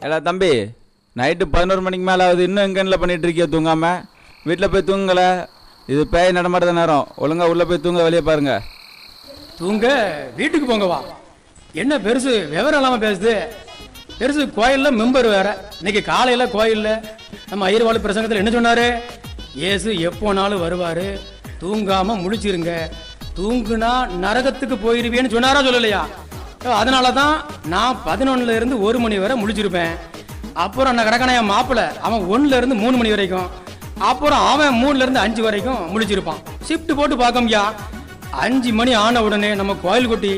ஏலா தம்பி, நைட்டு 11 மணிக்கு மேலே ஆகுது, இன்னும் எங்கன்ல பண்ணிட்டு இருக்கிய தூங்காமல்? வீட்டில் போய் தூங்கலை. இது பேய் நடமாடுற நேரம். ஒழுங்காக உள்ளே போய் தூங்க, வெளியே பாருங்க. தூங்க வீட்டுக்கு போங்கவா? என்ன பெருசு விவரம் இல்லாமல் பேசுது? பெருசு கோயிலில் மெம்பர் வேற. இன்னைக்கு காலையில் கோயிலில் நம்ம ஐயர்வாள் பிரசங்கத்தில் என்ன சொன்னார்? இயேசு எப்போனாலும் வருவார், தூங்காமல் முழிச்சிருங்க, தூங்குனா நரகத்துக்கு போயிருவேன்னு சொன்னாரா சொல்லலையா? அதனால தான் நான் 11 இருந்து 1 மணி வரை முழிச்சிருப்பேன். அப்புறம் நான் கிடக்கான என் மாப்பிள்ளை, அவன் 1 இருந்து 3 மணி வரைக்கும், அப்புறம் அவன் 3 இருந்து 5 வரைக்கும் முழிச்சிருப்பான். ஷிஃப்ட் போட்டு பார்க்கம்யா. 5 மணி ஆன உடனே நம்ம கோயில் குட்டி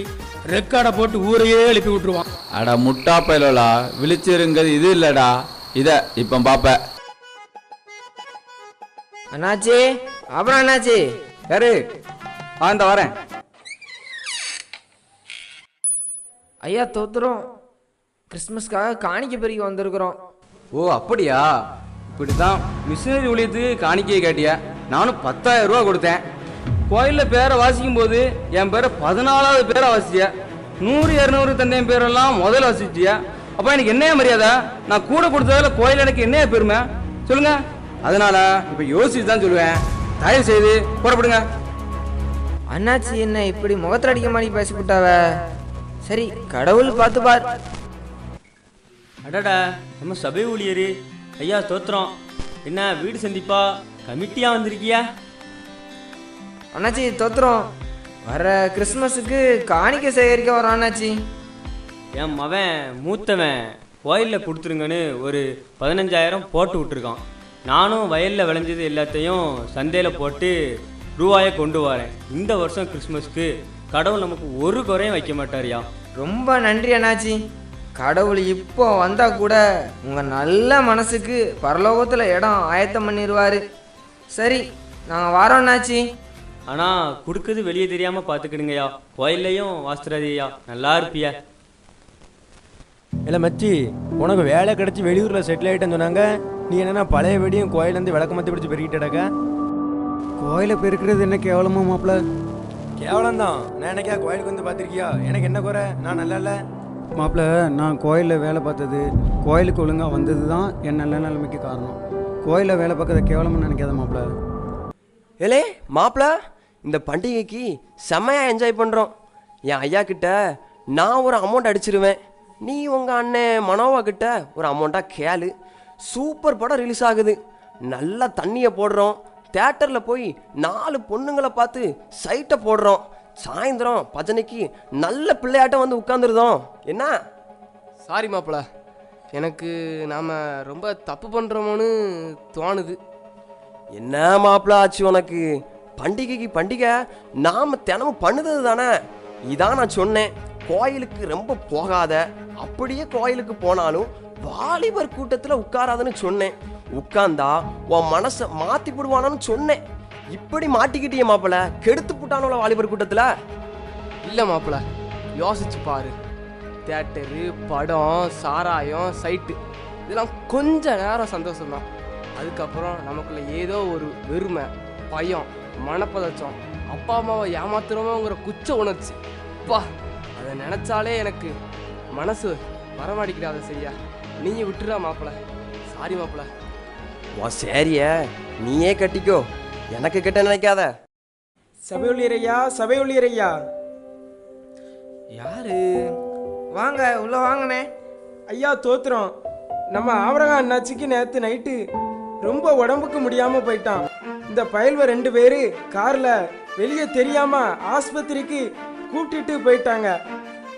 ரெக்கார்டை போட்டு ஊரையே எழுப்பி விட்டுருவான். அடா முட்டா பயலோலா, விழிச்சிருங்கிறது இது இல்லடா, இதை இப்போ பாப்ப. அண்ணாச்சி, அப்புறம் அண்ணாச்சி யாரு? இந்த வரேன். ஐயா தோத்துறோம், கிறிஸ்மஸ்க்காக காணிக்கை பெருகி வந்திருக்கிறோம். ஓ அப்படியா? இப்படித்தான் மிஷினரி ஊழியத்துக்கு காணிக்கையை கேட்டிய. நானும் 10,000 ரூபா கொடுத்தேன். கோயிலில் பேரை வாசிக்கும் போது என் பேரை 14வது பேரை வாசிச்சிய. 100, 200 தந்தையின் பேரெல்லாம் முதல்ல வாசிச்சிய. அப்போ எனக்கு என்னையா மரியாதை? நான் கூட கொடுத்ததில் கோயில் எனக்கு என்னையா பெருமை சொல்லுங்க. அதனால இப்போ யோசிச்சு தான் சொல்லுவேன். தயவு செய்து புறப்படுங்க. அண்ணாச்சி என்ன இப்படி முகத்தில் அடிக்க மாதிரி பேசிவிட்டாவ? சரி, கடவுள் பார்த்து பார். அடடா, நம்ம சபை ஊழியரு ஐயா தோத்திரம். என்ன வீடு சந்திப்பா கமிட்டியா வந்திருக்கியா? அண்ணாச்சி தோத்துறோம், வர கிறிஸ்மஸுக்கு காணிக்கை சேகரிக்க வரோம் அண்ணாச்சி. என் மவன் மூத்தவன் கோயிலில் கொடுத்துருங்கன்னு ஒரு 15,000 போட்டு விட்டுருக்கான். நானும் வயலில் விளைஞ்சது எல்லாத்தையும் சந்தையில் போட்டு ரூபாயை கொண்டு வரேன். இந்த வருஷம் கிறிஸ்மஸ்க்கு கடவுள் நமக்கு ஒரு குறையும் வைக்க மாட்டாரியா. ரொம்ப நன்றி அண்ணாச்சி. கடவுள் இப்போ வந்தா கூட உங்க நல்ல மனசுக்கு பரலோகத்தில் இடம் ஆயத்தம் பண்ணிடுவாரு. சரி, நாங்கள் வரோம் அண்ணாச்சி. ஆனால் கொடுக்குறது வெளியே தெரியாமல் பார்த்துக்கிடுங்கய்யா. கோயில்லையும் வாஸ்திராதியா நல்லா இருப்பியா? இல்லை மச்சி, உனக்கு வேலை கிடச்சி வெளியூரில் செட்டில் ஆகிட்டேன்னு சொன்னாங்க. நீ என்னென்னா பழைய வெடியும் கோயிலேருந்து விளக்கமத்தி பிடிச்சி பெருக்கிட்டடக்கா. கோயிலை பெருக்கிறது என்ன கேவலமா மாப்பிள்ள? கேவலம் தான். நான் என்னைக்கா கோயிலுக்கு வந்து பார்த்துருக்கியா? எனக்கு என்ன குறை? நான் நல்லா இல்லை மாப்பிள்ள, நான் கோயிலில் வேலை பார்த்தது, கோயிலுக்கு ஒழுங்காக வந்தது தான் என் நல்ல நிலைமைக்கு காரணம். கோயிலில் வேலை பார்க்கறத கேவலம்னு நினைக்காத மாப்பிள்ள. ஏலே மாப்பிள்ள, இந்த பண்டிகைக்கு செம்மையாக என்ஜாய் பண்ணுறோம். என் ஐயா கிட்ட நான் ஒரு அமௌண்ட் அடிச்சிருவேன். நீ உங்கள் அண்ணன் மனோவா கிட்ட ஒரு அமௌண்ட்டாக கேளு. சூப்பர் படம் ரிலீஸ் ஆகுது. நல்லா தண்ணியை போடுறோம். தேட்டரில் போய் 4 பொண்ணுங்களை பார்த்து சைட்டை போடுறோம். சாயந்தரம் பஜனைக்கு நல்ல பிள்ளையாட்டம் வந்து உட்காந்துருதோம். என்ன? சாரி மாப்பிள்ள, எனக்கு நாம் ரொம்ப தப்பு பண்ணுறோமோன்னு தோணுது. என்ன மாப்பிள்ள ஆச்சு உனக்கு? பண்டிகைக்கு பண்டிகை நாம் தினமும் பண்ணுறது தானே. இதான் நான் சொன்னேன், கோயிலுக்கு ரொம்ப போகாத. அப்படியே கோயிலுக்கு போனாலும் வாலிபர் கூட்டத்தில் உட்காராதுன்னு சொன்னேன். உட்கார்ந்தா உன் மனசை மாற்றி போடுவானான்னு சொன்னேன். இப்படி மாட்டிக்கிட்டிய மாப்பிள்ள, கெடுத்து போட்டானோல வாலிபர் கூட்டத்தில். இல்லை மாப்பிள்ள, யோசிச்சு பாரு. தேட்டரு, படம், சாராயம், சைட்டு இதெல்லாம் கொஞ்ச நேரம் சந்தோஷம்தான். அதுக்கப்புறம் நமக்குள்ள ஏதோ ஒரு வெறுமை, பயம், மனப்பதச்சம், அப்பா அம்மாவை ஏமாத்துறோமோங்கிற குச்ச உணர்ச்சி. அப்பா, அதை நினச்சாலே எனக்கு மனசு வரமாடிக்கிறாத செய்யா. நீங்கள் விட்டுறா மாப்பிள்ள. சாரி மாப்பிள்ள. உன் சேரிய நீயே கட்டிக்கோ, எனக்கு கிட்ட நினைக்காத. சபை ஊழியரையா, சபை ஊழியரையா. யாரு? வாங்க, உள்ள வாங்கண்ணே. ஐயா தோத்துறோம். நம்ம ஆவரகா அண்ணாச்சிக்கு நேற்று நைட்டு ரொம்ப உடம்புக்கு முடியாமல் போயிட்டான். இந்த பயல்வ 2 பேர் காரில் வெளியே தெரியாம ஆஸ்பத்திரிக்கு கூட்டிட்டு போயிட்டாங்க.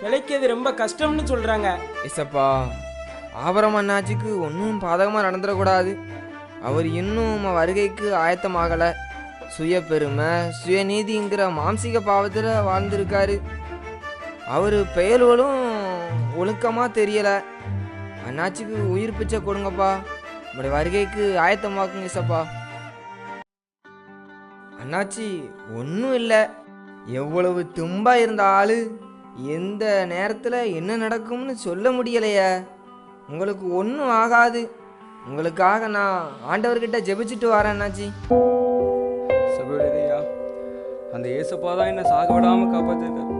பிழைக்கிறது ரொம்ப கஷ்டம்னு சொல்கிறாங்க. இசப்பா, ஆபரம் அண்ணாச்சிக்கு ஒன்றும் பாதகமாக நடந்துடக்கூடாது. அவர் இன்னும் வருகைக்கு ஆயத்தமாகலை. சுய பெருமை, சுயநீதிங்கிற மாம்சீக பாவத்தில் வாழ்ந்திருக்காரு. அவர் பெயர்களும் ஒழுக்கமாக தெரியலை. அண்ணாச்சிக்கு உயிர் பிச்சை கொடுங்கப்பா. உங்களுடைய வருகைக்கு ஆயத்தமாக்குங்க இசப்பா. அண்ணாச்சி ஒன்றும் இல்லை. எவ்வளவு தும்பா இருந்த ஆளு எந்த நேரத்தில் என்ன நடக்கும்னு சொல்ல முடியலையே. உங்களுக்கு ஒன்றும் ஆகாது. உங்களுக்காக நான் ஆண்டவர்கிட்ட ஜெபிச்சுட்டு வரேன் அண்ணாச்சி. சபையா, அந்த ஏசப்பா தான் என்னை சாக விடாமல் காப்பாற்றிருக்கார்.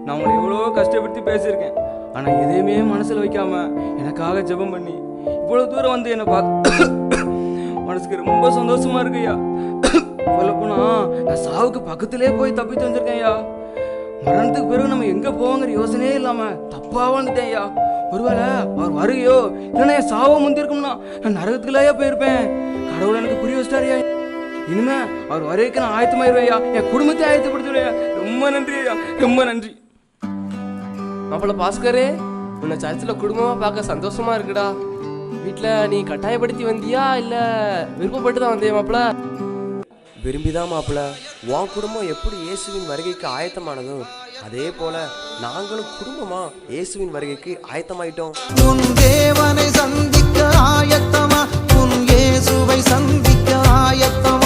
நான் உங்களை எவ்வளோ கஷ்டப்படுத்தி பேசியிருக்கேன். ஆனால் எதையுமே மனசில் வைக்காம எனக்காக ஜெபம் பண்ணி இவ்வளோ தூரம் வந்து என்னை பார்த்து மனசுக்கு ரொம்ப சந்தோஷமா இருக்குய்யா. சொல்லப்போனா நான் சாவுக்கு பக்கத்திலே போய் தப்பித்து வந்திருக்கேன் ஐயா. மரணத்துக்கு பிறகு நம்ம எங்கே போவோங்கிற யோசனையே இல்லாமல் தப்பாக வந்துட்டேன் ஐயா. ஒருவேளை அவர் வருகையோ இல்லைன்னா என் சாவோ முந்திருக்கும்னா நான் நரகத்துக்குள்ளாயா போயிருப்பேன். கடவுள் எனக்கு புரிய வச்சிட்டாரியா. இனிமே அவர் வரைக்கும் நான் ஆயத்தமாயிருவேயா, என் குடும்பத்தை ஆயத்தப்படுத்துவேயா. ரொம்ப நன்றி ஐயா, ரொம்ப நன்றி. மாப்பிள்ள பாஸ்கரே, உன்னை சர்ச்சில் குடும்பமாக பார்க்க சந்தோஷமா இருக்குடா. வீட்டில் நீ கட்டாயப்படுத்தி வந்தியா இல்லை விருப்பப்பட்டு தான் வந்தியா மாப்பிள்ள? விரும்பிதான் மாப்பிள்ள. உன் குடும்பம் எப்படி இயேசுவின் வருகைக்கு ஆயத்தமானதோ அதே போல நாங்களும் குடும்பமா இயேசுவின் வருகைக்கு ஆயத்தமாயிட்டோம். உன் தேவனை சந்திக்க ஆயத்தமா, உன் இயேசுவை சந்திக்க ஆயத்தமா.